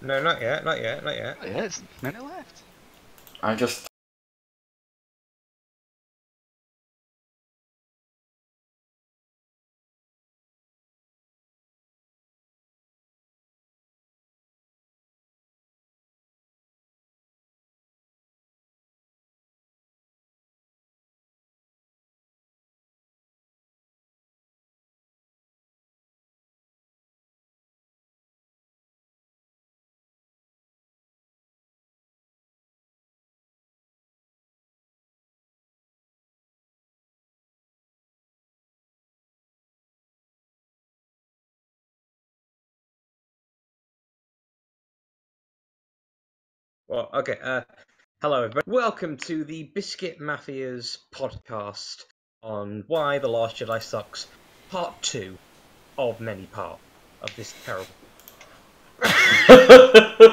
No, not yet, not yet, not yet. Oh, yeah, it's a minute left. I'm just. Well, okay. Hello, everybody. Welcome to the Biscuit Mafia's podcast on Why the Last Jedi Sucks, part 2 of many parts of this terrible.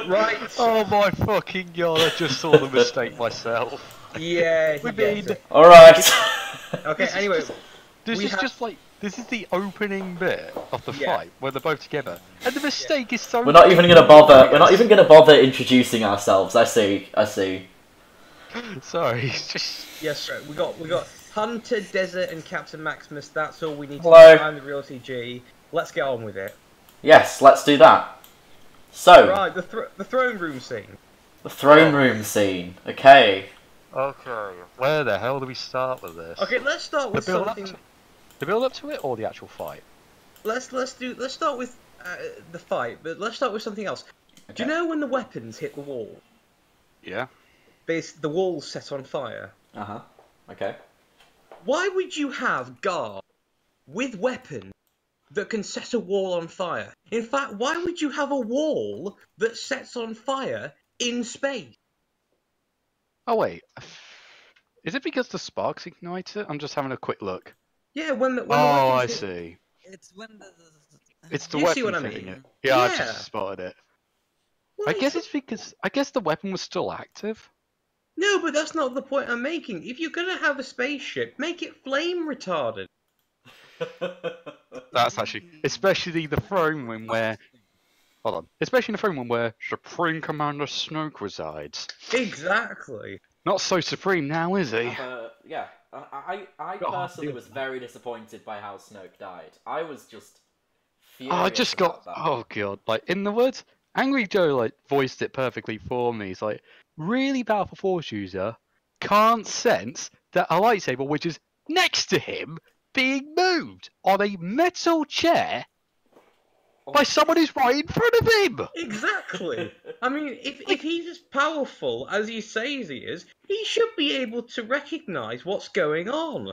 Right. Oh my fucking god! I just saw the mistake myself. Yeah. We gets mean- it. All right. Okay. This is Anyway, just- This we is have- just like this is the opening bit of the Yeah. fight where they're both together, and the mistake is so. We're not even gonna bother. We're not Yes. even gonna bother introducing ourselves. I see. I see. Sorry, it's just. yes, right. We got Hunter, Desert, and Captain Maximus. That's all we need to Hello. know. I'm the real TG. Let's get on with it. Yes, let's do that. So, Right. The throne room scene. the throne room scene. Okay. Okay, where the hell do we start with this? Okay. Let's start with The build up something. The build up to it or the actual fight? Let's start with the fight, but let's start with something else. Do you Okay. know when the weapons hit the wall? Yeah. The wall's set on fire. Uh huh. Okay. Why would you have guards with weapons that can set a wall on fire? In fact, why would you have a wall that sets on fire in space? Oh wait, is it because the sparks ignite it? I'm just having a quick look. Yeah, when the Oh, I weapons hit- see. It's when the It's the You weapon see what I hitting mean? it. Yeah, I Yeah. just spotted it. Well, I guess it's because the weapon was still active. No, but that's not the point I'm making. If you're gonna have a spaceship, make it flame retarded. That's actually, especially the throne room where. Hold on. Especially in the throne room where Supreme Commander Snoke resides. Exactly. Not so supreme now, is he? Yeah. I God, personally dude. was very disappointed by how Snoke died. I was just Oh, I furious just about got. that. Oh god! Like in the words, Angry Joe like voiced it perfectly for me. He's like, really powerful Force user can't sense that a lightsaber, which is next to him, being moved on a metal chair by someone who's right in front of him. Exactly. I mean, if he's as powerful as he says he is, he should be able to recognise what's going on.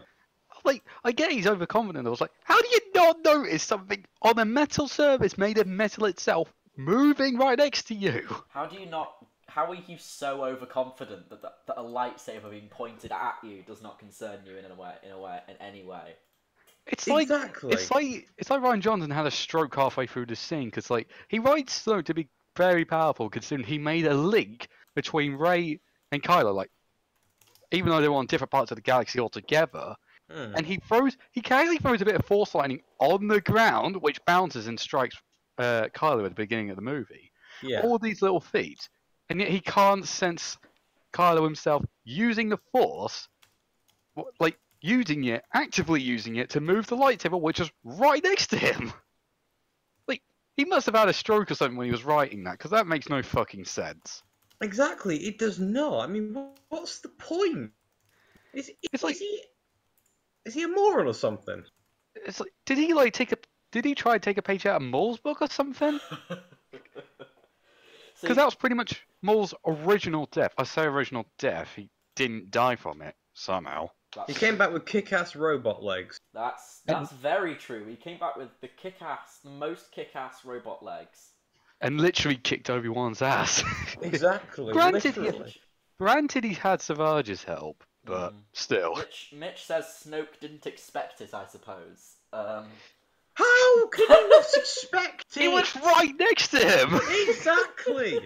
Like, I get he's overconfident. I was like, how do you not notice something on a metal surface made of metal itself moving right next to you? How do you not? How are you so overconfident that a lightsaber being pointed at you does not concern you in any way? It's like Exactly. it's like Ryan Johnson had a stroke halfway through the scene because like he writes Snoke to be very powerful considering he made a link between Rey and Kylo, like even though they were on different parts of the galaxy altogether, and he casually throws a bit of force lightning on the ground, which bounces and strikes Kylo at the beginning of the movie. Yeah. All these little feats, and yet he can't sense Kylo himself using the force, like actively using it to move the lightsaber, which is right next to him. Like, he must have had a stroke or something when he was writing that, because that makes no fucking sense. Exactly. It does not. I mean, what's the point? It's Is like- he a moron or something? It's like, did he try to take a page out of Maul's book or something? See, Because that was pretty much Maul's original death. I say original death, he didn't die from it, somehow. He came back with kick-ass robot legs. That's very true. He came back with the most kick-ass robot legs. And literally kicked Obi-Wan's ass. Exactly. Granted, literally. Granted, he had Savage's help, but still. Mitch says Snoke didn't expect it, I suppose. How could he not expect it? He was right next to him! Exactly.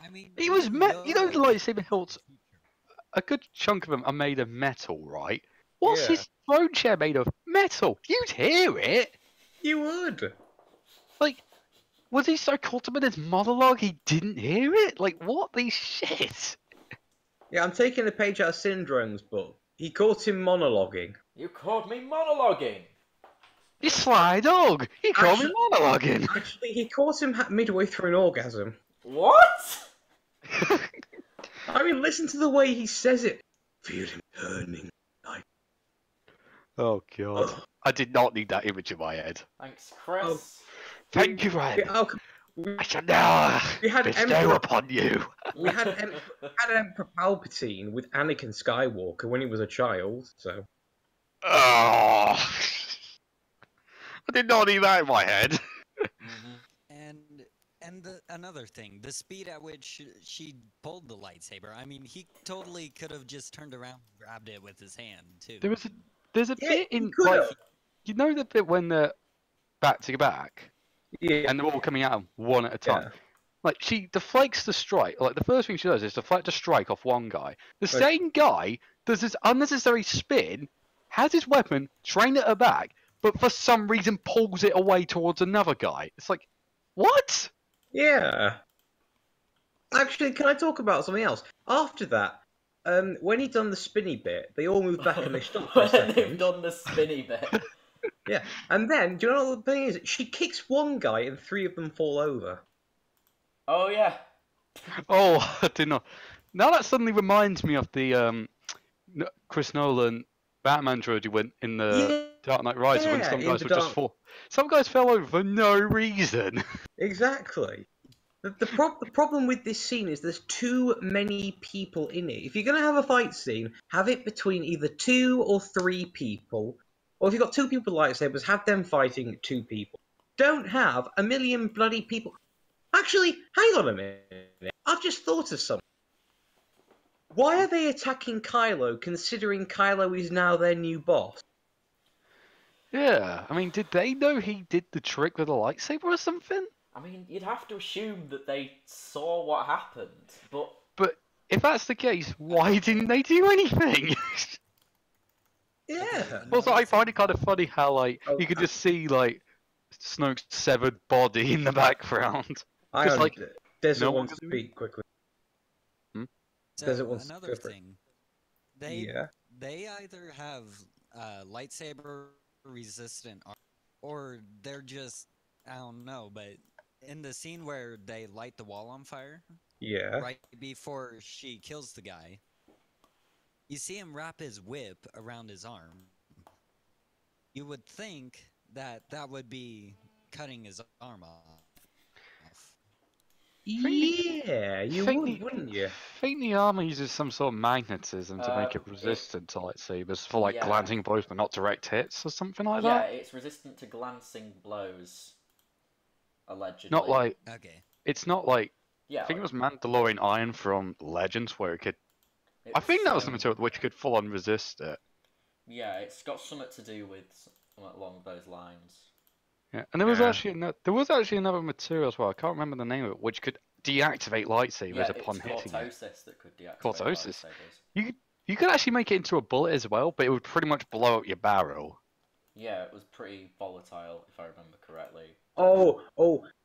I mean, He was you know the lightsaber hilts, a good chunk of them are made of metal, right? What's Yeah. his throne chair made of? Metal! You'd hear it! You would. Like, Was he so caught up in his monologue he didn't hear it? Like, what the shit? Yeah, I'm taking a page out of Syndrome's book. He caught him monologuing. You called me monologuing. You sly dog! You called me monologuing! Actually, he caught him midway through an orgasm. What? I mean, listen to the way he says it. Feel him turning. Oh god. I did not need that image in my head. Thanks, Chris. Oh. Thank you, Ryan. We I shall now had bestow Emperor- upon you. had Emperor Palpatine with Anakin Skywalker when he was a child, so... Oh. I did not need that in my head. And another thing, the speed at which she pulled the lightsaber. I mean, he totally could have just turned around and grabbed it with his hand too. There's a Yeah, bit he in could like have. you know the bit when they're back to back Yeah. and they're all coming at him one at a time. Yeah. Like she deflects the strike. Like the first thing she does is deflect a strike off one guy. The Right. same guy does this unnecessary spin, has his weapon trained at her back, but for some reason pulls it away towards another guy. It's like, what? Yeah. Actually, can I talk about something else? After that, when he done the spinny bit, they all moved back and they stopped for a When they've second. done the spinny bit. Yeah, and then, do you know what the thing is? She kicks one guy and three of them fall over. Oh yeah. Oh, I did not. Now that suddenly reminds me of the Chris Nolan Batman trilogy when in the Dark Knight Rises when Yeah, some in guys the would just dark- fall. Some guys fell over for no reason. Exactly. The problem with this scene is there's too many people in it. If you're going to have a fight scene, have it between either 2 or 3 people. Or if you've got 2 people with lightsabers, have them fighting 2 people. Don't have a million bloody people. Actually, hang on a minute. I've just thought of something. Why are they attacking Kylo, considering Kylo is now their new boss? Yeah, I mean, did they know he did the trick with a lightsaber or something? I mean, you'd have to assume that they saw what happened, but But if that's the case, why didn't they do anything? Yeah. Also, I find it kind of funny how like Oh, you could just see like Snoke's severed body in the background. I Just like, Desert no wants one to can- speak quickly. So wants to another go for it. thing, they either have lightsaber resistant or they're just, I don't know, but in the scene where they light the wall on fire Yeah. right before she kills the guy, you see him wrap his whip around his arm. You would think that that would be cutting his arm off. Yeah, you Think would, the- wouldn't you? I think the armor uses some sort of magnetism to make it it- resistant to lightsabers for like Yeah. glancing blows but not direct hits or something like yeah, that. it's resistant to glancing blows. Allegedly. Not like Okay. it's not like Yeah. I think it was Mandalorian iron from Legends where it could. I think that was the material which could full on resist it. Yeah, it's got something to do with something along those lines. Yeah, and there was Yeah. actually another material as well. I can't remember the name of it, which could deactivate lightsabers Yeah, upon it's hitting it. cortosis that could deactivate Cortosis? lightsabers. You could actually make it into a bullet as well, but it would pretty much blow up your barrel. Yeah, it was pretty volatile, if I remember correctly. Oh,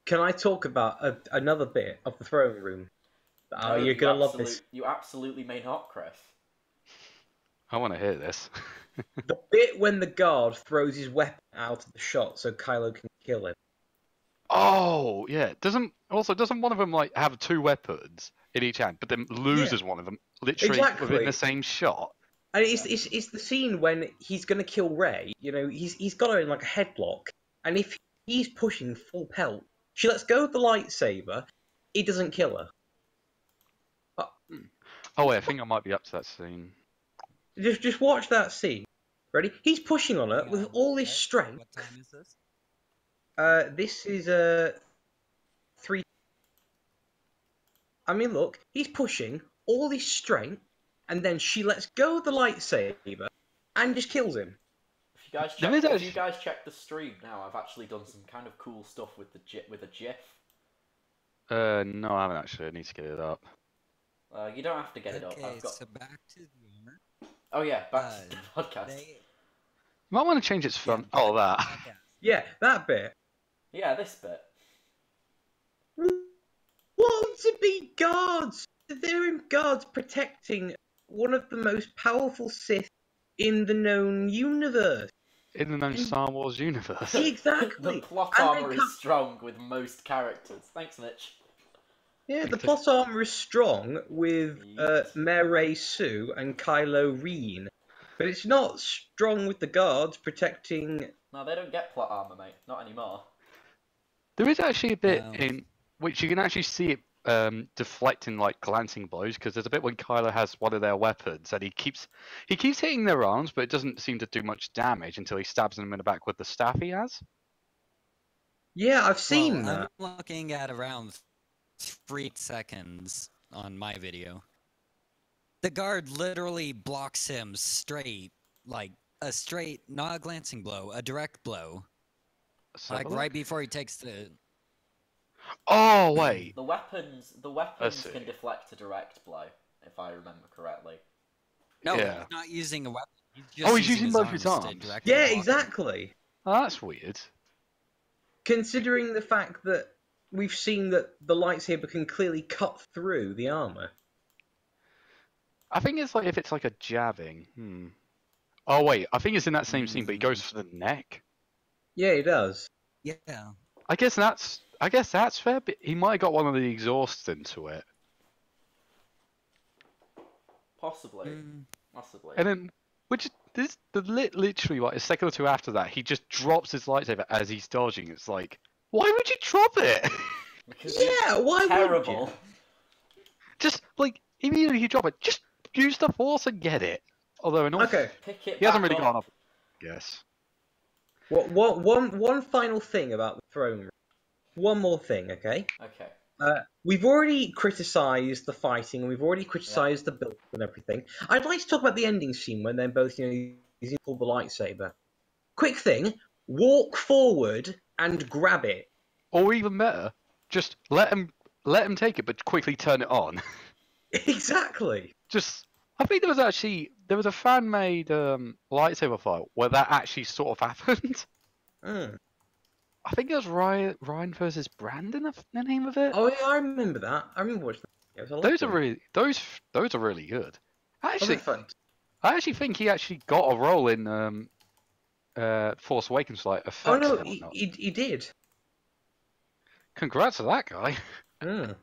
can I talk about another bit of the throne room? Oh, No, you're you gonna love this. You absolutely may not, Chris. I want to hear this. The bit when the guard throws his weapon out of the shot so Kylo can kill him. Oh yeah, doesn't one of them like have 2 weapons in each hand, but then loses one of them literally Exactly. within the same shot? And it's the scene when he's gonna kill Rey. You know, he's got her in like a headlock, and if he's pushing full pelt, she lets go of the lightsaber. He doesn't kill her. Oh wait, I think I might be up to that scene. Just watch that scene. Ready? He's pushing on her Hang with on, all his what- strength. What time is this? This is 3. I mean, look, he's pushing all his strength, and then she lets go of the lightsaber and just kills him. If you guys There check, is if actually- you guys check the stream now, I've actually done some kind of cool stuff with a GIF. No, I haven't actually. I need to get it up. You don't have to get it up. Okay, I've got. so back to the armor. Oh yeah, back to the uh, podcast. They, You might want to change its front. Oh, that. okay. Yeah, that bit. Yeah, this bit. meant to be guards. They're guards protecting one of the most powerful Sith in the known universe. In the known And- Star Wars universe. The Exactly. plot And armor they is strong with most characters. Thanks, Mitch. Yeah, the plot armor is strong with Yeet. Mary Sue and Kylo Ren, but it's not strong with the guards protecting. No, they don't get plot armor, mate. Not anymore. There is actually a bit No. in which you can actually see it deflecting like glancing blows, because there's a bit when Kylo has one of their weapons and he keeps hitting their arms, but it doesn't seem to do much damage until he stabs them in the back with the staff he has. Yeah, I've seen Well, that. I'm looking at around 3 seconds on my video. The guard literally blocks him straight, like a straight, not a glancing blow, a direct blow. Let's have Like a look. right before he takes the. Oh wait. The weapons see. can deflect a direct blow, if I remember correctly. No, Yeah. he's not using a weapon. He's using both his to arms. directly Yeah, block him. exactly. Oh, that's weird. Considering the fact that we've seen that the lightsaber can clearly cut through the armor. I think it's like if it's like a jabbing. Oh wait, I think it's in that same scene, but he goes for the neck. Yeah, it does. Yeah. I guess that's fair, but he might have got one of the exhausts into it. Possibly. Mm. Possibly. And then, literally like a second or two after that, he just drops his lightsaber as he's dodging. It's like, why would you drop it? Because he's Yeah, why would terrible. Just like immediately you drop it, just use the force and get it. Although, in all, Okay. Pick it he hasn't back really gone up. up. Yes. One final thing about the throne room. One more thing, okay? Okay. We've already criticised the fighting, and we've already criticised the build and everything. I'd like to talk about the ending scene when they're both, using the lightsaber. Quick thing: walk forward and grab it. Or even better, just let him take it, but quickly turn it on. Exactly. Just, I think there was a fan-made lightsaber fight where that actually sort of happened. Mm. I think it was Ryan versus Brandon, the name of it. Oh yeah, I remember that. I remember watching that. It was a lot Those of are fun. really those are really good. Those are Actually, fun. I actually think he actually got a role in Force Awakens, like effects. Oh no, and he, whatnot. he did. Congrats to that guy. Mm.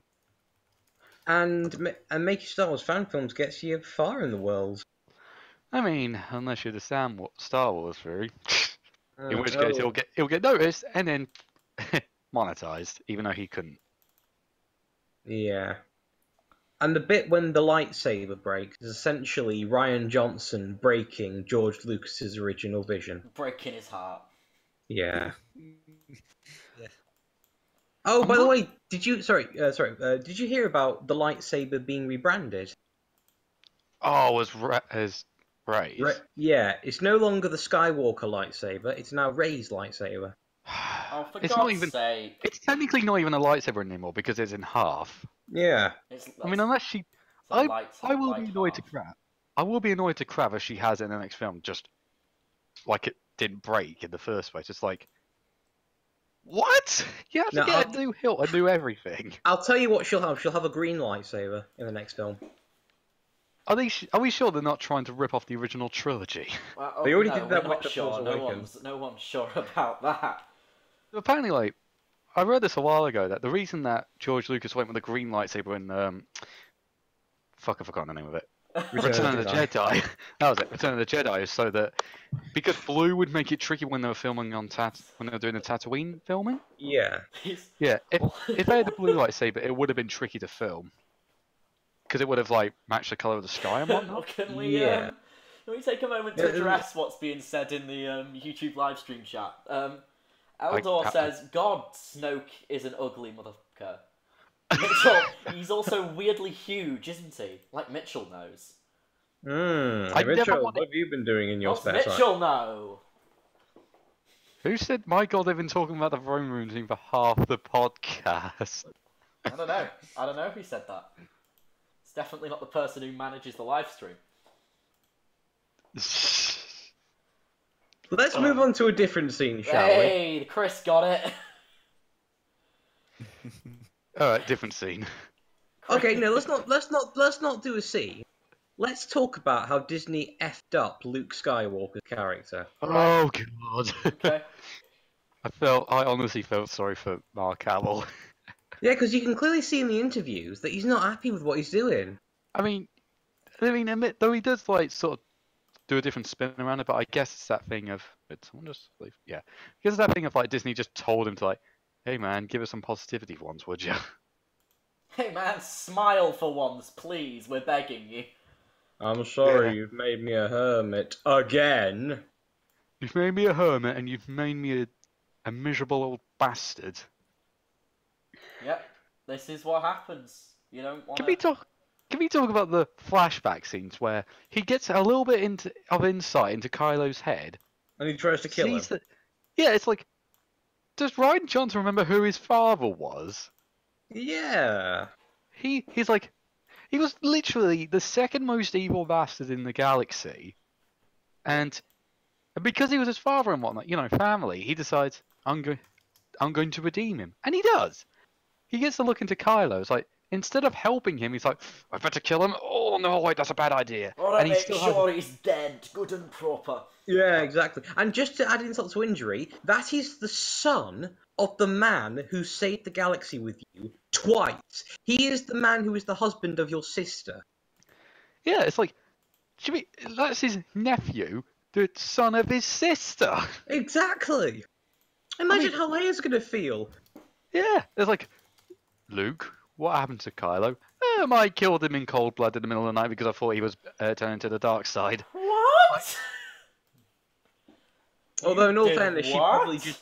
And making Star Wars fan films gets you far in the world. I mean, unless you're the Star Wars theory, in which Oh. case he'll get noticed and then monetized, even though he couldn't. Yeah. And the bit when the lightsaber breaks is essentially Ryan Johnson breaking George Lucas's original vision. Breaking his heart. Yeah. Yeah. Oh, I'm by the not- way, did you did you hear about the lightsaber being rebranded? Oh, as Rey's. Yeah, it's no longer the Skywalker lightsaber. It's now Rey's lightsaber. Oh, for It's God's not even. sake. It's technically not even a lightsaber anymore because it's in half. Yeah. I mean, unless she. I will be annoyed to crap. I will be annoyed to crap if she has it in the next film, just like it didn't break in the first place. It's like, what? You have to No, get a new hilt, a new everything. I'll tell you what she'll have. She'll have a green lightsaber in the next film. Are we sure they're not trying to rip off the original trilogy? Well, They already no, did that we're with not The sure. Force Awakens. No one's sure about that. Apparently, like, I read this a while ago that the reason that George Lucas went with the green lightsaber in fuck, I forgot the name of it. Return of the Jedi. That was it. Return of the Jedi is so that because blue would make it tricky when they were filming on when they were doing the Tatooine filming. Yeah. Yeah, if they had the blue lightsaber, it would have been tricky to film because it would have like matched the color of the sky and whatnot. Can we Yeah. can we take a moment to address what's being said in the YouTube live stream chat? Eldor says, "God, Snoke is an ugly motherfucker." Mitchell, he's also weirdly huge, isn't he? Like Mitchell knows. I Mitchell, never what have you been doing in your What's spare time? Mitchell know? Who said, my God, they've been talking about the throne room thing for half the podcast? I don't know. I don't know who said that. It's definitely not the person who manages the live stream. Let's move on to a different scene, shall we? Hey, Chris got it. Alright, different scene. Okay, no, let's not do a scene. Let's talk about how Disney effed up Luke Skywalker's character. Oh god. Okay. I honestly felt sorry for Mark Hamill. Yeah, because you can clearly see in the interviews that he's not happy with what he's doing. I mean, admit though he does like sort of do a different spin around it, but I guess it's that thing of did someone just leave? Yeah, I guess it's that thing of like Disney just told him to like, hey man, give us some positivity for once, would you? Hey man, smile for once, please. We're begging you. I'm sorry, Yeah. you've made me a hermit again. You've made me a hermit, and you've made me a miserable old bastard. Yep. This is what happens. You don't want Can we talk? Can we talk about the flashback scenes where he gets a little bit of insight into Kylo's head? And he tries to kill him. Sees that, yeah, it's like, does Ryan Johnson remember who his father was? Yeah. He's like, he was literally the second most evil bastard in the galaxy, and because he was his father and whatnot, you know, family, he decides I'm going to redeem him, and he does. He gets to look into Kylo. It's like instead of helping him, he's like, I better kill him. Oh no, wait, that's a bad idea. Gotta And he make still sure has... he's dead, good and proper. Yeah, exactly. And just to add insult to injury, that is the son of the man who saved the galaxy with you twice. He is the man who is the husband of your sister. Yeah, it's like, that's his nephew, the son of his sister. Exactly. Imagine how Leia's gonna feel. Yeah, it's like, Luke, what happened to Kylo? I killed him in cold blood in the middle of the night because I thought he was turning to the dark side. What? Although in all did fairness, she what?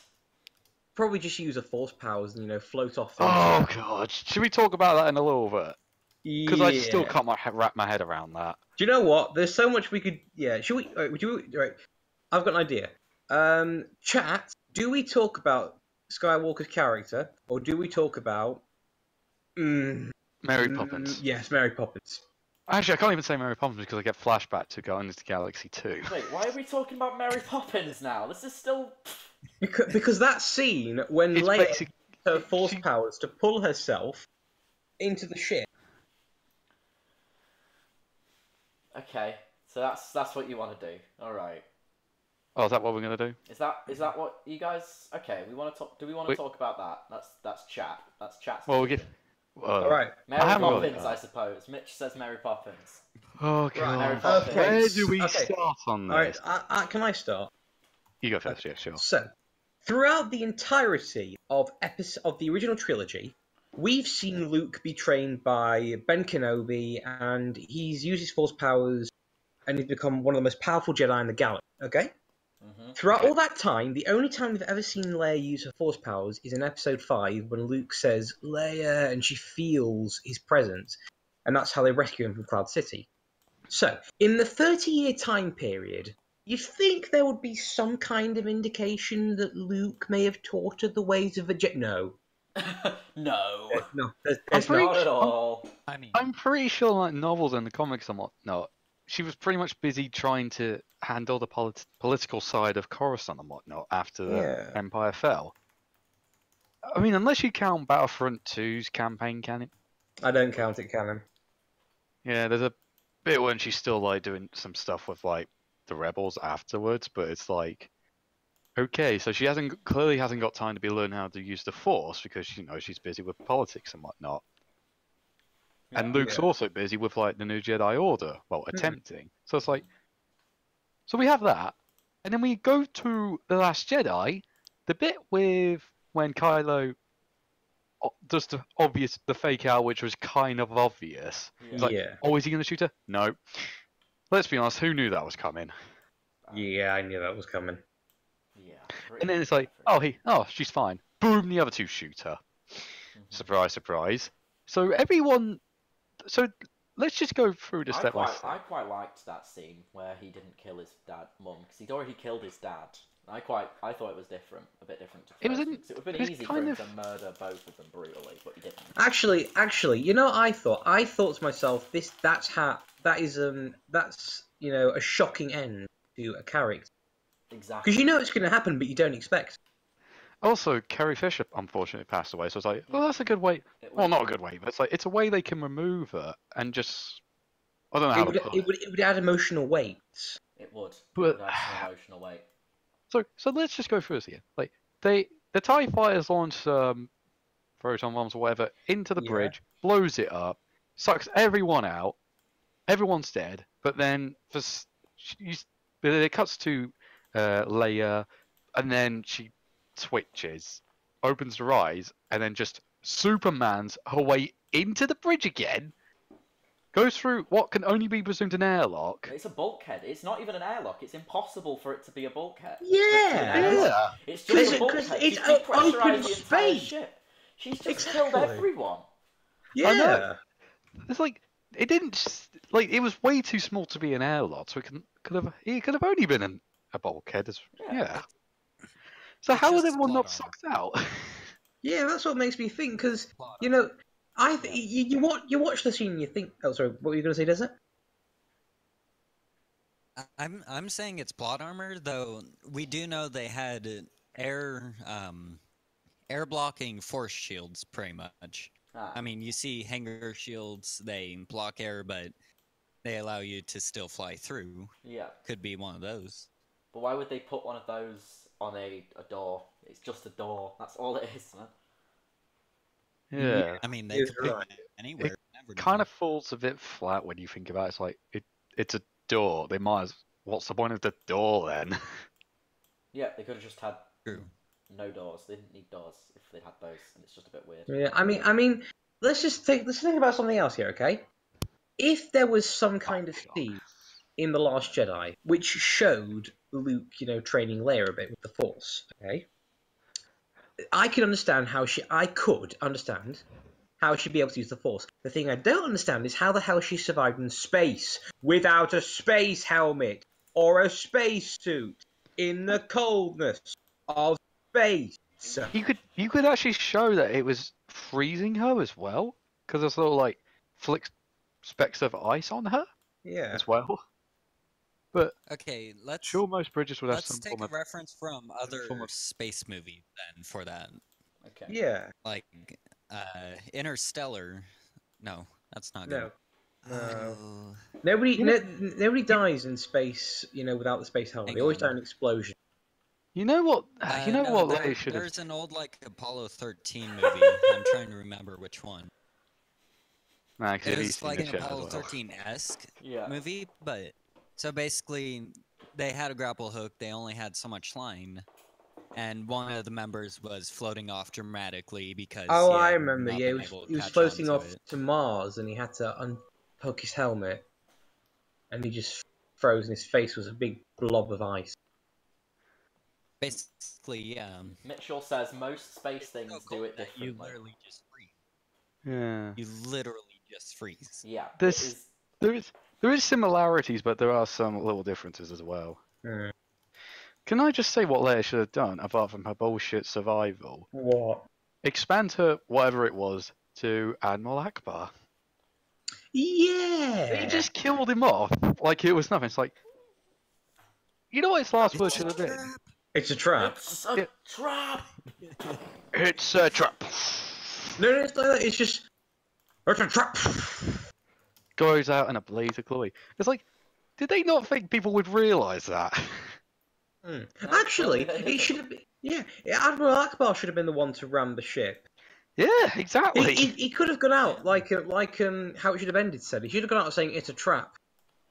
probably just use her force powers and float off. Oh god, should we talk about that in a little bit? Because I still Yeah. can't wrap my head around that. Do you know what? There's so much we could. Yeah. Should we? Would you? Right. I've got an idea. Chat. Do we talk about Skywalker's character, or do we talk about? Mary Poppins. Yes, Mary Poppins. Actually, I can't even say Mary Poppins because I get flashback to Guardians of the Galaxy 2. Wait, why are we talking about Mary Poppins now? This is still... Because that scene when It's Leia basic... used her force powers to pull herself into the ship. Okay, so that's what you want to do. All right. Oh, is that what we're gonna do? Is that what you guys? Okay, we want to talk. Do we want to talk about that? That's chat. That's chat. Well, we'll give... All right. Mary haven't got Poppins, it. I suppose. Mitch says Mary Poppins. Oh Mary god. Poppins. Where do we Okay. start on All right. this? Can I start? You go first, yeah, sure. So, throughout the entirety of the original trilogy, we've seen Luke be trained by Ben Kenobi, and he's used his force powers, and he's become one of the most powerful Jedi in the galaxy. Okay. Throughout all that time, the only time we've ever seen Leia use her force powers is in Episode 5 when Luke says Leia, and she feels his presence, and that's how they rescue him from Cloud City. So, in the 30-year time period, you'd think there would be some kind of indication that Luke may have taught her the ways of a Jedi. No. No. No, there's pretty- Not at all. I mean, I'm pretty sure, like, novels and the comics and whatnot, she was pretty much busy trying to handle the political side of Coruscant and whatnot after the Empire fell. I mean, unless you count Battlefront 2's campaign canon. I don't count it canon. Yeah, there's a bit when she's still, like, doing some stuff with, like, the rebels afterwards, but it's like, okay, so she clearly hasn't got time to be learning how to use the Force because, she's busy with politics and whatnot. And Luke's also busy with, like, the new Jedi Order. Well, attempting. So it's like... So we have that. And then we go to The Last Jedi. The bit with when Kylo does the fake out, which was kind of obvious. It's like, oh, is he going to shoot her? No. Let's be honest, who knew that was coming? Yeah, I knew that was coming. Yeah. And then it's like, she's fine. Boom, the other two shoot her. Surprise, surprise. So So let's just go through the step by step. I quite liked that scene where he didn't kill his mum because he'd already killed his dad. I thought it was different, a bit different. To It would have been easy for him kind to murder both of them brutally, but he didn't. Actually, I thought to myself, that's a shocking end to a character. Exactly. Because it's going to happen, but you don't expect. Also, Carrie Fisher unfortunately passed away, so it's like, well, that's a good way. Well, not a good way, but it's like it's a way they can remove her and just. I don't know how to put it. It would add emotional weight. It would. But- It would add some emotional weight. So let's just go through this again. Like the TIE fighters launch proton bombs or whatever into the Yeah. bridge, blows it up, sucks everyone out, everyone's dead. But then it cuts to Leia, and then she twitches, opens her eyes, and then just Superman's her way into the bridge again. Goes through what can only be presumed an airlock. It's a bulkhead. It's not even an airlock. It's impossible for it to be a bulkhead. Yeah. It's just a Because bulkhead. it's She's open depressurized the entire space. ship. She's just Exactly. killed everyone. Yeah. know. It's like it didn't like it was way too small to be an airlock, so it could have only been a bulkhead. Yeah. So It's how was just everyone not plot sucked out? Yeah, that's what makes me think. Because Plot you know, you watch the scene and you think. Oh, sorry. What were you going to say, Desert? I'm saying it's plot armor, though we do know they had air blocking force shields pretty much. Ah. I mean, you see hangar shields, they block air, but they allow you to still fly through. Yeah. Could be one of those. But why would they put one of those on a door? It's just a door. That's all it is, man. Yeah. I mean, they You're could put right. it anywhere. Never Kind know. of falls a bit flat when you think about it. It's like it's a door. They might as what's the point of the door then? Yeah, they could have just had True. no doors. They didn't need doors if they'd had those, and it's just a bit weird. Yeah. I mean, let's think about something else here, okay? If there was some kind of scene in The Last Jedi which showed Luke, training Leia a bit with the Force, okay? I could understand I could understand how she'd be able to use the Force. The thing I don't understand is how the hell she survived in space without a space helmet or a space suit in the coldness of space. You could actually show that it was freezing her as well, because there's little like specks of ice on her Yeah. as well. But Okay, let's sure, most bridges would have let's some take form a of. reference from other form of- space movies then for that. Okay. Yeah. Like Interstellar. No, that's not good. No. No. Oh, Nobody dies in space, without the space helmet. Hang They always on. die in an explosion. You know what? You know no, what? there- They should have. There's an old like Apollo 13 movie. I'm trying to remember which one. Nah, 'cause It he's was seen like this an shit as Apollo well. 13-esque Yeah. movie, but so basically they had a grapple hook. They only had so much line, and one of the members was floating off dramatically because. Oh, he I had remember. not Yeah, been he able to was catch floating on to off it. to Mars, and he had to unhook his helmet, and he just froze, and his face was a big blob of ice. Basically, yeah. Mitchell says most space things So do cold it that you differently. literally just freeze. Yeah. You literally just freeze. Yeah. This- It is... There is similarities, but there are some little differences as well. Hmm. Can I just say what Leia should have done, apart from her bullshit survival? What? Expand her, whatever it was, to Admiral Akbar. Yeah. They just killed him off like it was nothing. It's like, you know what his last word should have been? It's a trap. It's a Yeah. trap! It's a trap. No, it's not that. It's just. It's a trap. Goes out in a blaze of glory. It's like, did they not think people would realise that? Hmm. No, Actually, no, it should have been. Yeah, Admiral Akbar should have been the one to ram the ship. Yeah, exactly. He could have gone out like how it should have ended. Said he should have gone out saying it's a trap.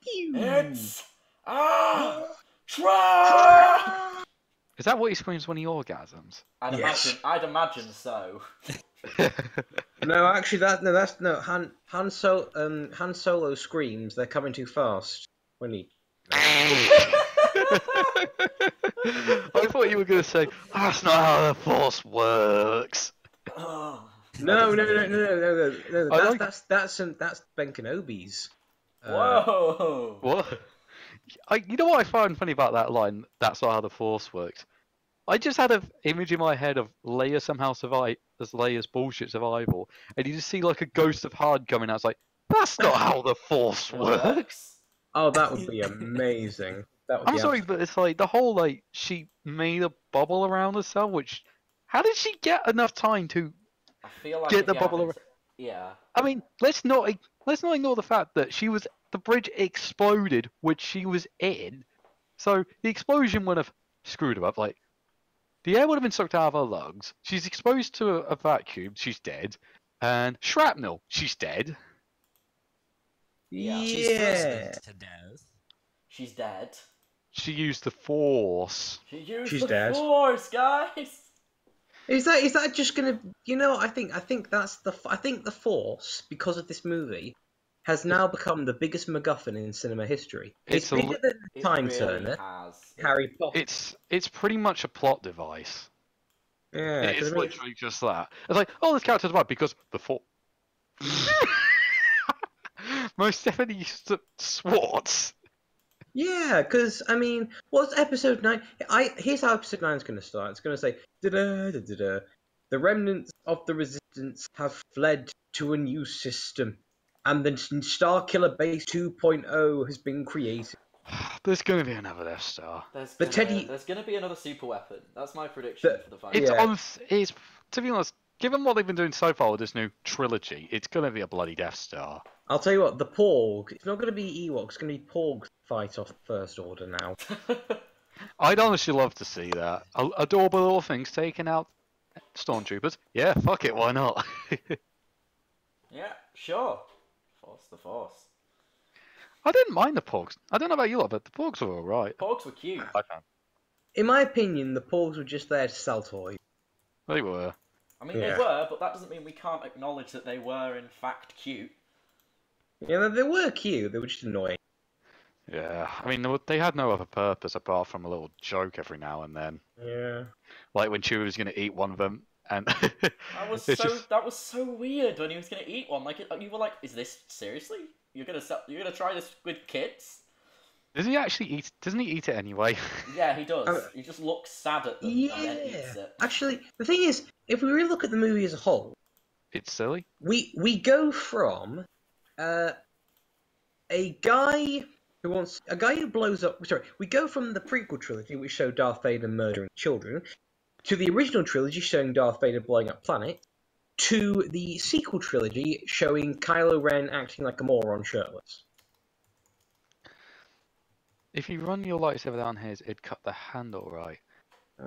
It's a trap! Is that what he screams when he orgasms? Yes. I'd imagine so. No, actually, that's Han Solo screams. They're coming too fast when he. I thought you were going to say, that's not how the Force works. Oh. No. I That's Ben Kenobi's. Whoa! What? You know what I find funny about that line? That's not how the Force works. I just had an image in my head of Leia somehow survive as Leia's bullshit survival, and you just see like a ghost of Han coming out. It's like, that's not how the Force works. Oh, that would be amazing. That would I'm be sorry, but it's like the whole like she made a bubble around herself, which How did she get enough time to I feel like get the again, bubble around? Yeah. I mean, let's not ignore the fact that the bridge exploded, which she was in. So the explosion would have screwed her up. Like, the air would have been sucked out of her lungs. She's exposed to a vacuum. She's dead. And shrapnel. She's dead. Yeah. She's frozen to death. She's dead. She used the force. She's dead. Force, guys. Is that just gonna? I think the Force, because of this movie, has now become the biggest MacGuffin in cinema history. It's bigger than Time Turner, Harry Potter. It's pretty much a plot device. Yeah, it's literally just that. It's like, oh, this character's bad because the Force. Most definitely Swartz. Yeah, because I mean, what's episode 9? Here's how episode 9 is going to start. It's going to say, da-da, da-da-da. The remnants of the Resistance have fled to a new system, and the Starkiller Base 2.0 has been created. There's going to be another Death Star. There's going to be another super weapon. That's my prediction for the final. It's to be honest, given what they've been doing so far with this new trilogy, it's going to be a bloody Death Star. I'll tell you what, the Porg, it's not going to be Ewoks, it's going to be Porg fight off the First Order now. I'd honestly love to see that. Adorable little things taking out stormtroopers. Yeah, fuck it, why not? Yeah, sure. Force the Force. I didn't mind the Porgs. I don't know about you lot, but the Porgs were alright. Porgs were cute. I found. In my opinion, the Porgs were just there to sell toys. They were. I mean, they were, but that doesn't mean we can't acknowledge that they were, in fact, cute. Yeah, they were cute, they were just annoying. Yeah, I mean, they had no other purpose apart from a little joke every now and then. Yeah. Like when Chewie was going to eat one of them, and that was so weird when he was going to eat one. Like you were like, "Is this seriously? You're gonna try this with kids?" Does he actually eat? Doesn't he eat it anyway? Yeah, he does. He just looks sad at them and then eats it. Actually, the thing is, if we really look at the movie as a whole, it's silly. We go from a guy who blows up. Sorry, we go from the prequel trilogy, which showed Darth Vader murdering children, to the original trilogy showing Darth Vader blowing up planet, to the sequel trilogy showing Kylo Ren acting like a moron shirtless. If you run your lightsaber down his, it'd cut the handle right.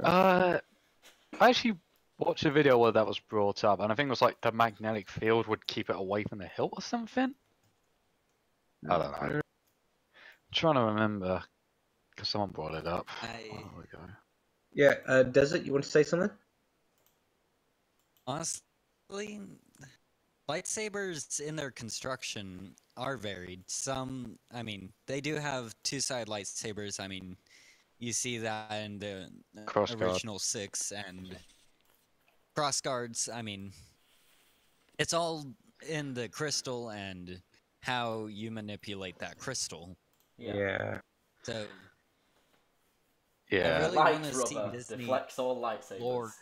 I actually watched a video where that was brought up, and I think it was like the magnetic field would keep it away from the hilt or something. I don't know. I'm trying to remember because someone brought it up. There we go. Yeah, Desert, you want to say something? Honestly, lightsabers in their construction are varied. Some, I mean, they do have two-side lightsabers. I mean, you see that in the original 6 and crossguards. I mean, it's all in the crystal and how you manipulate that crystal. Yeah. So. Yeah. I really Light want to see rubber Disney deflects all lightsabers. lore.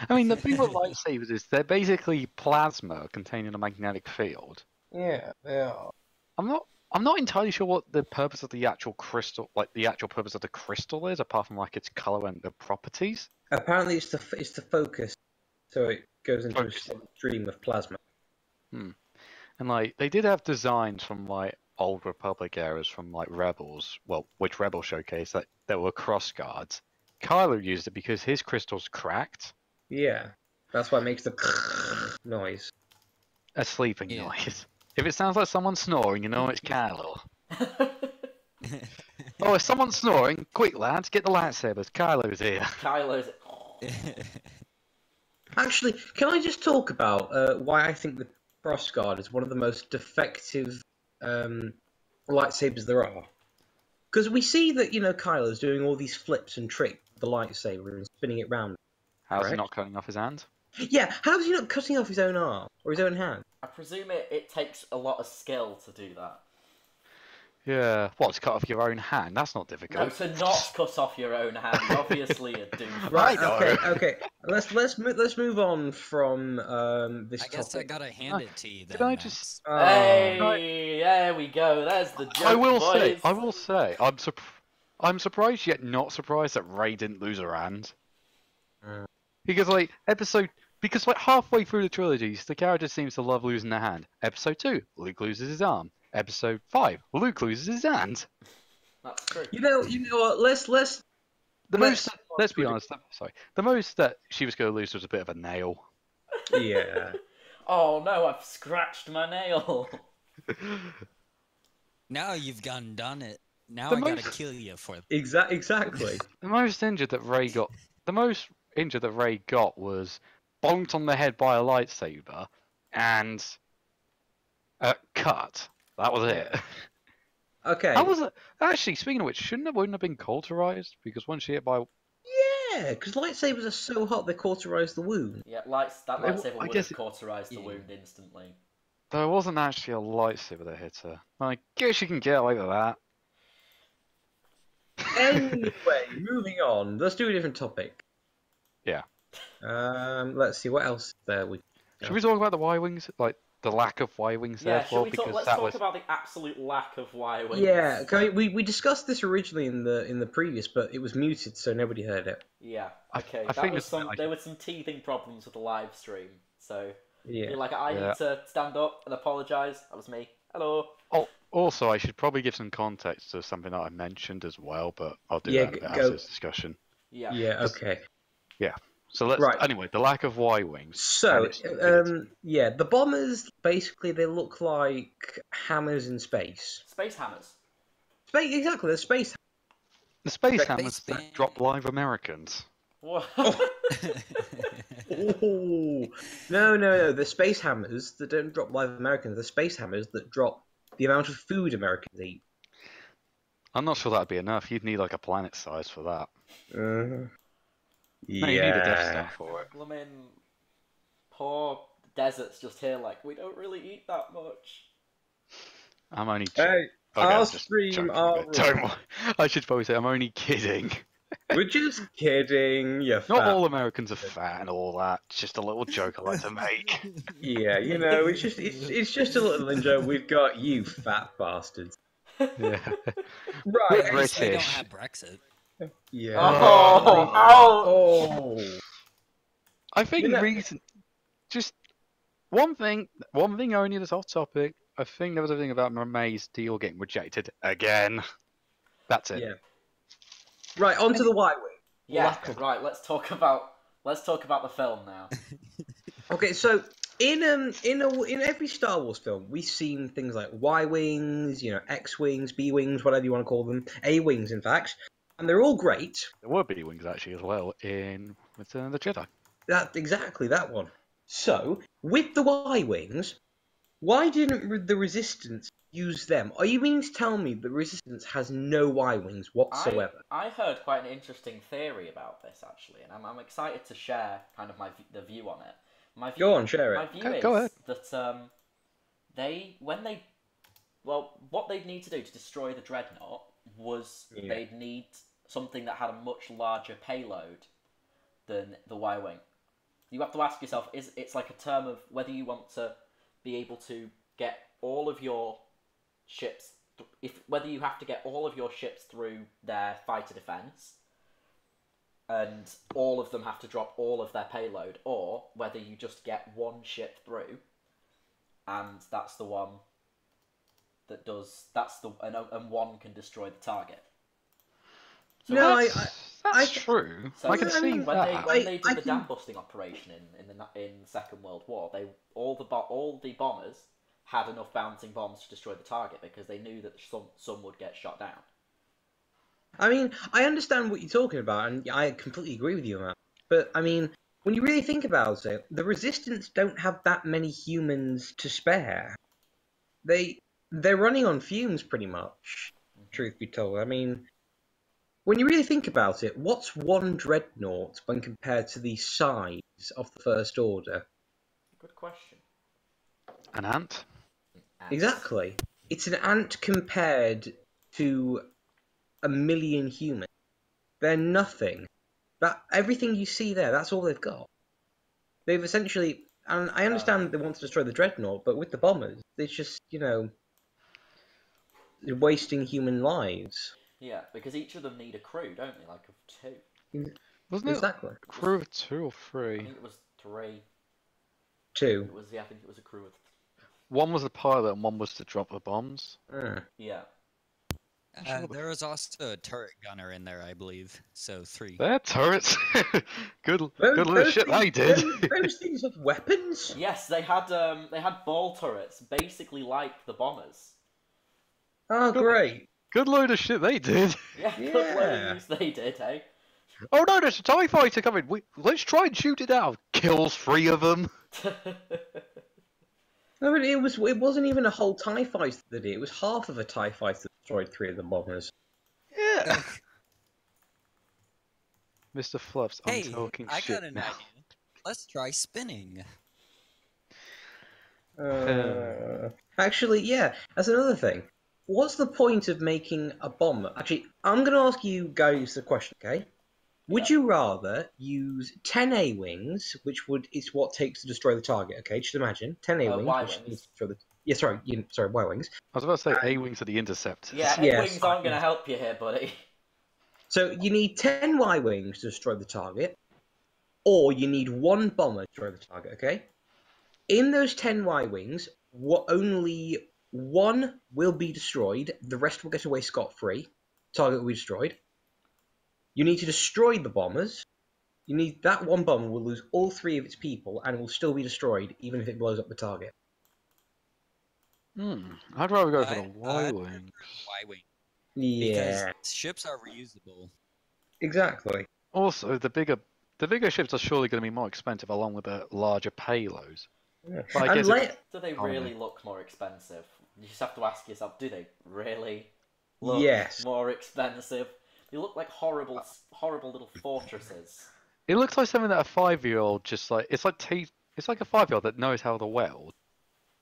I mean, the thing with lightsabers is they're basically plasma containing a magnetic field. Yeah, they are. I'm not entirely sure what the purpose of the actual crystal, like the actual purpose of the crystal is, apart from like its color and the properties. Apparently, it's to focus, so it goes into a stream of plasma. And like they did have designs from like old Republic eras from like Rebels, well, which Rebel showcase that were cross guards. Kylo used it because his crystal's cracked. Yeah, that's why it makes the noise. A sleeping noise. If it sounds like someone snoring, you know it's Kylo. Oh, if someone's snoring, quick lads, get the lightsabers. Kylo's here. Kylo's. Actually, can I just talk about why I think the Crossguard is one of the most defective lightsabers there are? Because we see that, Kylo's doing all these flips and tricks with the lightsaber and spinning it round. How's he not cutting off his hand? Yeah, how's he not cutting off his own arm or his own hand? I presume it takes a lot of skill to do that. Yeah, what, to cut off your own hand? That's not difficult. No, to not cut off your own hand. Obviously, a douche. Right. Okay. Let's move on from this topic. I guess I gotta hand it to you. Then, Did I just? Hey, there we go. There's the joke. I will say, I'm surprised yet not surprised that Rey didn't lose her hand. Because like halfway through the trilogies, the character seems to love losing their hand. Episode 2, Luke loses his arm. Episode 5, Luke loses his hand. That's true. You know what? Let's Let's be honest. The most that she was going to lose was a bit of a nail. Yeah. Oh no, I've scratched my nail. Now you've gone and done it. Now The I gotta most- kill you for it. Exactly. The most injured that Ray got was bonked on the head by a lightsaber and cut. That was it. Okay. That was actually, speaking of which, wouldn't have been cauterized because once she hit by Yeah, because lightsabers are so hot they cauterize the wound. Yeah, that lightsaber I would guess have cauterized the wound instantly. there wasn't actually a lightsaber that hit her. I guess you can get away with that. Anyway, moving on. Let's do a different topic. Yeah. Let's see what else there we. Should we talk about the Y-wings, like the lack of Y-wings there Yeah, as well? let's talk about the absolute lack of Y-wings. Yeah, we discussed this originally in the previous, but it was muted, so nobody heard it. Yeah. I Okay. think There were some teething problems with the live stream, so I Yeah. feel like I need to stand up and apologise. That was me. Hello. Oh, also, I should probably give some context to something that I mentioned as well, but I'll do Yeah, that in go. this discussion. Yeah. Yeah. Okay. So let's Right. anyway, the lack of Y-wings. So, and its yeah, the bombers basically they look like hammers in space. Space hammers. Exactly, they're space. the space Space hammers that Band. drop live Americans. What? Oh no, the space hammers that don't drop live Americans. The space hammers that drop the amount of food Americans eat. I'm not sure that'd be enough. You'd need like a planet size for that. Yeah. No, you need a Death Star for it. I mean, poor desert's just here like, we don't really eat that much. I'm only. Hey, Okay, our I'm just stream, joking a our bit. Don't worry. I should probably say I'm only kidding. We're just kidding. You Not fat. all Americans are fat and all that. It's just a little joke I like to make. Yeah, it's just a little in-joke. We've got you fat bastards. Yeah. Right. At least we don't British. have Brexit. Yeah. Oh. Oh. I think You know- reason. Just one thing only that's off topic. I think there was a thing about May's deal getting rejected again. That's it. Yeah. Right, onto the Y-wing. Yeah. Right. Let's talk about the film now. Okay, so in every Star Wars film, we've seen things like Y-wings, X-wings, B-wings, whatever you want to call them, A-wings, in fact, and they're all great. There were B-wings actually as well in Return of the Jedi. Exactly that one. So with the Y-wings, why didn't the Resistance use them? Are you meaning to tell me the Resistance has no Y-wings whatsoever? I heard quite an interesting theory about this actually, and I'm excited to share kind of the view on it. My view, Go on, share it. My view Okay, is go ahead. that what they'd need to do to destroy the Dreadnought was they'd need something that had a much larger payload than the Y-wing. You have to ask yourself: it's like a term of whether you want to be able to get all of your ships, whether you have to get all of your ships through their fighter defense, and all of them have to drop all of their payload, or whether you just get one ship through, and that's the one that does and one can destroy the target. So No, That's true. So I can see when that. they did I the can- dam busting operation in the Second World War, all the bombers had enough bouncing bombs to destroy the target because they knew that some would get shot down. I mean, I understand what you're talking about, and I completely agree with you on that. But, I mean, when you really think about it, the Resistance don't have that many humans to spare. They're running on fumes, pretty much, truth be told. I mean, when you really think about it, what's one Dreadnought when compared to the size of the First Order? Good question. An ant? Exactly. It's an ant compared to 1 million humans. They're nothing. Everything you see there, that's all they've got. They've essentially, and I understand they want to destroy the Dreadnought, but with the bombers, it's just, wasting human lives. Yeah, because each of them need a crew, don't they? Like of two. Wasn't it Exactly. a crew of 2 or I 3? think it was 3. 2. It was, yeah, I think it was a crew of. One was the pilot and one was to drop the bombs. Yeah. I'm sure There was also a turret gunner in there, I believe. So 3. They're turrets. good little shit they did. Those things have weapons? Yes, they had ball turrets, basically like the bombers. Oh, great. Good load of shit they did. Yeah, good load of use they did, eh? Oh no, there's a TIE fighter coming. Let's try and shoot it down. Kills 3 of them. No, but it wasn't even a whole TIE fighter that did it. It was half of a TIE fighter that destroyed 3 of the bombers. Yeah. Mr. Fluffs, I'm Hey, talking I shit got an now. idea. Let's try spinning. Actually, yeah, that's another thing. What's the point of making a bomb? Actually, I'm going to ask you guys the question, okay? Would you rather use 10 A-wings, which is what it takes to destroy the target, okay? Just imagine 10 A-wings, which Y-wings. needs to destroy the. Yeah, sorry, Y-wings. I was about to say A-wings are the interceptors. Yeah, Yes. A-wings aren't going to help you here, buddy. So you need 10 Y-wings to destroy the target, or you need 1 bomber to destroy the target, okay? In those 10 Y-wings, only 1 will be destroyed, the rest will get away scot-free. Target will be destroyed. You need to destroy the bombers. You need that 1 bomber will lose all 3 of its people and will still be destroyed, even if it blows up the target. I'd rather go for the I'd Y-wings. prefer Y-wing. Yeah, Because ships are reusable. exactly. Also, the bigger ships are surely going to be more expensive, along with the larger payloads. Yeah. But I guess Do they Oh, really no. look more expensive? You just have to ask yourself, do they really look Yes. more expensive? They look like horrible little fortresses. It looks like something that a 5-year-old just like it's like a 5-year-old that knows how to weld,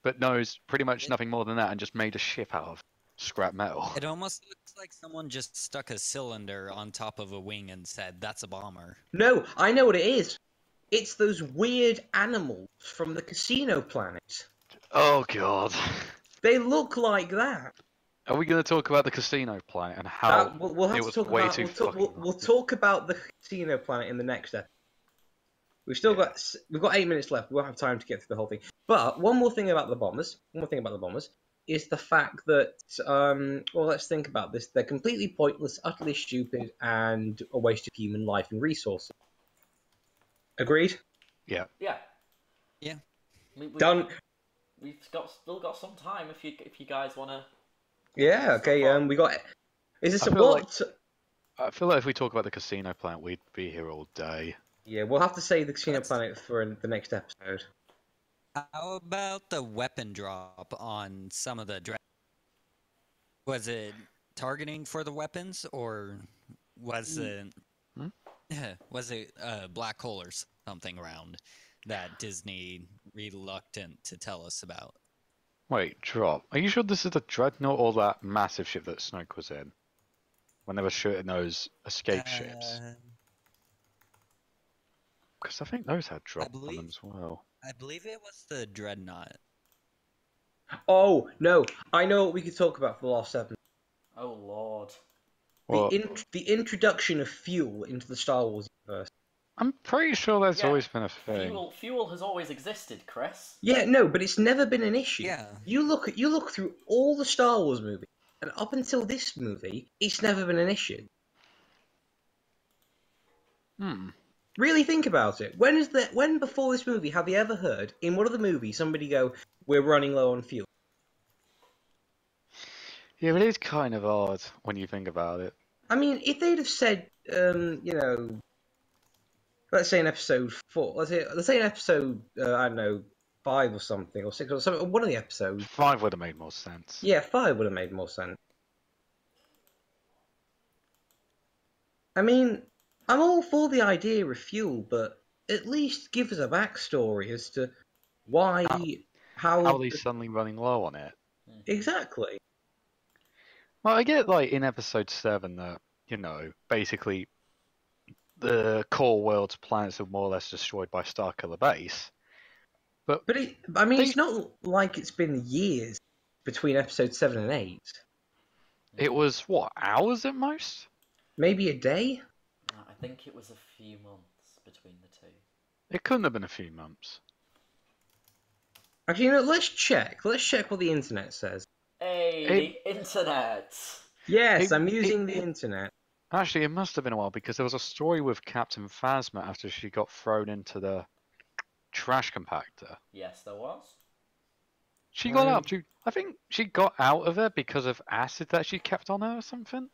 but knows pretty much nothing more than that and just made a ship out of scrap metal. It almost looks like someone just stuck a cylinder on top of a wing and said, "That's a bomber." No, I know what it is. It's those weird animals from the Casino Planet. Oh god. They look like that. Are we going to talk about the Casino Planet and how We'll have it to was talk way about. too We'll fucking talk about the Casino Planet in the next episode. We've got 8 minutes left. We won't have time to get through the whole thing. But one more thing about the bombers. Is the fact that well, let's think about this. They're completely pointless, utterly stupid, and a waste of human life and resources. Agreed? Yeah. Yeah. Yeah. Done. We've still got some time if you guys want to. Yeah. Okay. We got. Is this I a feel what? I feel like if we talk about the Casino Planet, we'd be here all day. Yeah, we'll have to save the Casino Let's- Planet for the next episode. How about the weapon drop on some of the Was it targeting for the weapons, or was it was it a black hole or something around that Disney reluctant to tell us about? Wait, drop. Are you sure this is the Dreadnought or that massive ship that Snoke was in? When they were shooting those escape ships? Because I think those had drop on them believe- as well. I believe it was the Dreadnought. Oh no, I know what we could talk about for the last 7. Oh lord. Well, The introduction of fuel into the Star Wars universe. I'm pretty sure that's Yeah, always been a thing. Fuel has always existed, Chris. Yeah, no, but it's never been an issue. Yeah. You look through all the Star Wars movies, and up until this movie, it's never been an issue. Really think about it. When before this movie have you ever heard in one of the movies somebody go, "We're running low on fuel"? Yeah, but it is kind of odd when you think about it. I mean, if they'd have said, let's say in episode 4, let's say in episode, I don't know, 5 or something, or 6 or something, one of the episodes. 5 would have made more sense. Yeah, 5 would have made more sense. I mean, I'm all for the idea of fuel, but at least give us a backstory as to why, How are they suddenly running low on it? exactly. Well, I get, like, in episode 7 that, basically the core world's planets are more or less destroyed by Starkiller Base. But It's not like it's been years between episode 7 and 8. it was, what, hours at most? Maybe a day? think it was a few months between the two. It couldn't have been a few months. Actually, you know, let's check. Let's check what the internet says. Hey, the internet! Yes, I'm using the internet. Actually, it must have been a while because there was a story with Captain Phasma after she got thrown into the trash compactor. Yes, there was. She got out to. I think she got out of it because of acid that she kept on her or something.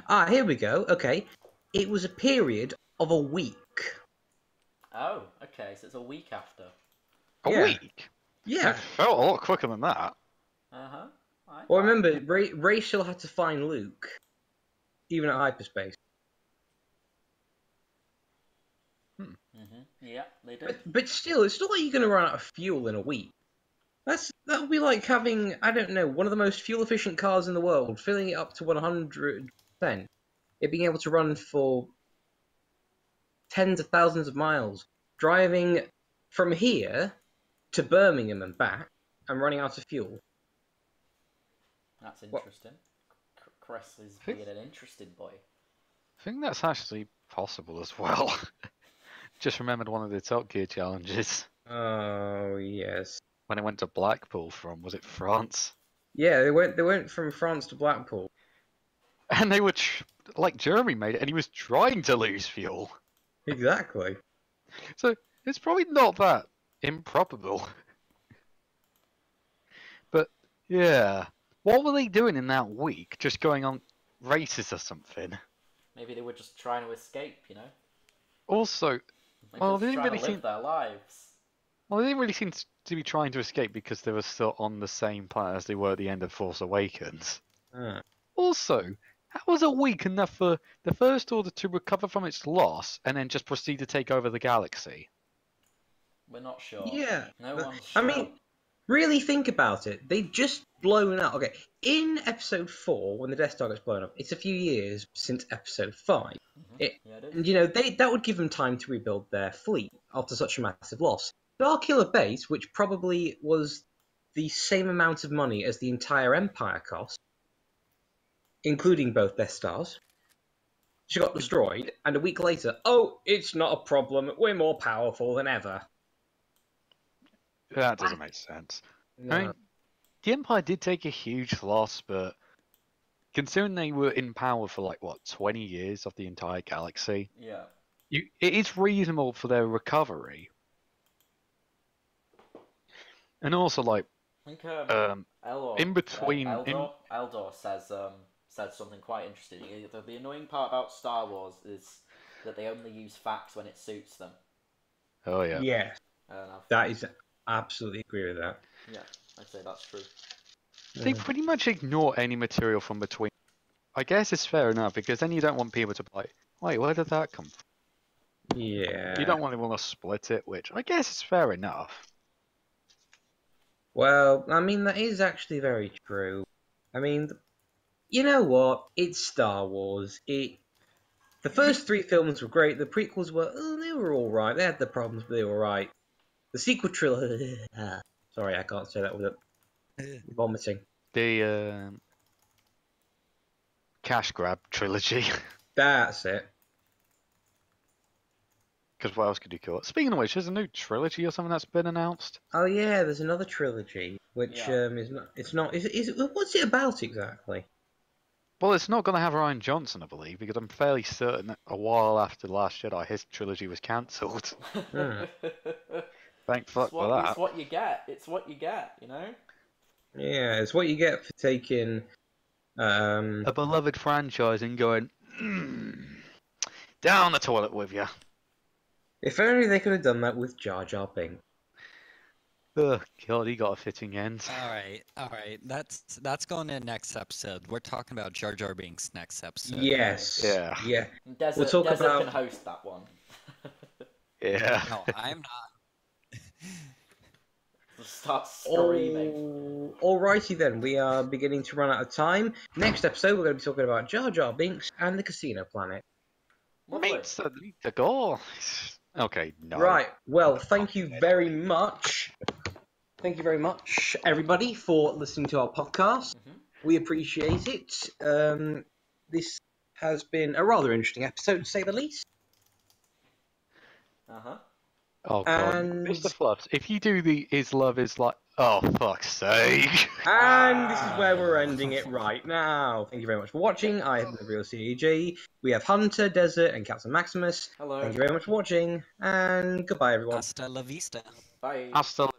Ah, here we go. Okay. It was a period of a week. Oh, okay, so it's a week after. A week? Yeah. It felt a lot quicker than that. Uh-huh. Well, remember, Ray still had to find Luke, even at hyperspace. Yeah, they did. But still, it's not like you're going to run out of fuel in a week. That would be like having, I don't know, one of the most fuel-efficient cars in the world, filling it up to 100%, it being able to run for tens of thousands of miles, driving from here to Birmingham and back, and running out of fuel. That's interesting. Chris is being an interesting boy. I think that's actually possible as well. Just remembered one of the Top Gear challenges. Oh, yes. When it went to Blackpool from, was it France? Yeah, they went from France to Blackpool. And they were, like, Jeremy made it, and he was trying to lose fuel. Exactly. So, it's probably not that improbable. But, yeah. What were they doing in that week? Just going on races or something? Maybe they were just trying to escape, you know? Also, Maybe well, they they were didn't trying really to live their lives. Well, they didn't really seem to be trying to escape because they were still on the same planet as they were at the end of Force Awakens. Also, how was a week enough for the First Order to recover from its loss and then just proceed to take over the galaxy? We're not sure. Yeah. No one's sure. I mean, really think about it. They'd just blown up. Okay, in Episode 4, when the Death Star gets blown up, it's a few years since Episode 5. Yeah, it is. And, you know, that would give them time to rebuild their fleet after such a massive loss. Starkiller Base, which probably was the same amount of money as the entire Empire cost, including both Death Stars, she got destroyed, and a week later, oh, it's not a problem, we're more powerful than ever. That doesn't make sense. No. I mean, the Empire did take a huge loss, but considering they were in power for, like, what, 20 years of the entire galaxy? Yeah. It is reasonable for their recovery. And also, like, I think Eldor, in between... Eldor said something quite interesting. The annoying part about Star Wars is that they only use facts when it suits them. Oh, yeah. Yeah. That is... absolutely agree with that. Yeah, I'd say that's true. They pretty much ignore any material from between. I guess it's fair enough, because then you don't want people to be like, wait, where did that come from? Yeah. You don't want to split it, which I guess is fair enough. Well, I mean, that is actually very true. I mean, you know what? It's Star Wars. The first 3 films were great. The prequels were, they were alright. They had the problems, but they were alright. The sequel trilogy... sorry, I can't say that without vomiting. The cash grab trilogy. That's it. Because what else could you call it? Speaking of which, there's a new trilogy or something that's been announced. Oh yeah, there's another trilogy, which is not. It's not. Is it? What's it about exactly? Well, it's not going to have Rian Johnson, I believe, because I'm fairly certain that a while after The Last Jedi, his trilogy was cancelled. Thank fuck for that. It's what you get. It's what you get, you know? Yeah, it's what you get for taking... a beloved franchise and going... down the toilet with you. If only they could have done that with Jar Jar Binks. Oh, God, he got a fitting end. Alright. That's going in next episode. We're talking about Jar Jar Binks next episode. Yes. Yeah. Yeah. Desert, we'll talk Desert about... can host that one. Yeah. No, I'm not. Start screaming. Alrighty then, we are beginning to run out of time. Next episode, we're going to be talking about Jar Jar Binks and the Casino Planet. Meets the goal. Okay, no. Right, well, thank you very much. Thank you very much, everybody, for listening to our podcast. We appreciate it. This has been a rather interesting episode, to say the least. Oh god, And- Mr. Fluffs, if you do the "is love is like," oh fuck's sake! And this is where we're ending it right now. Thank you very much for watching. I have been the real CEG. We have Hunter, Desert, and Captain Maximus. Hello. Thank you very much for watching, and goodbye, everyone. Hasta la vista. Bye. Hasta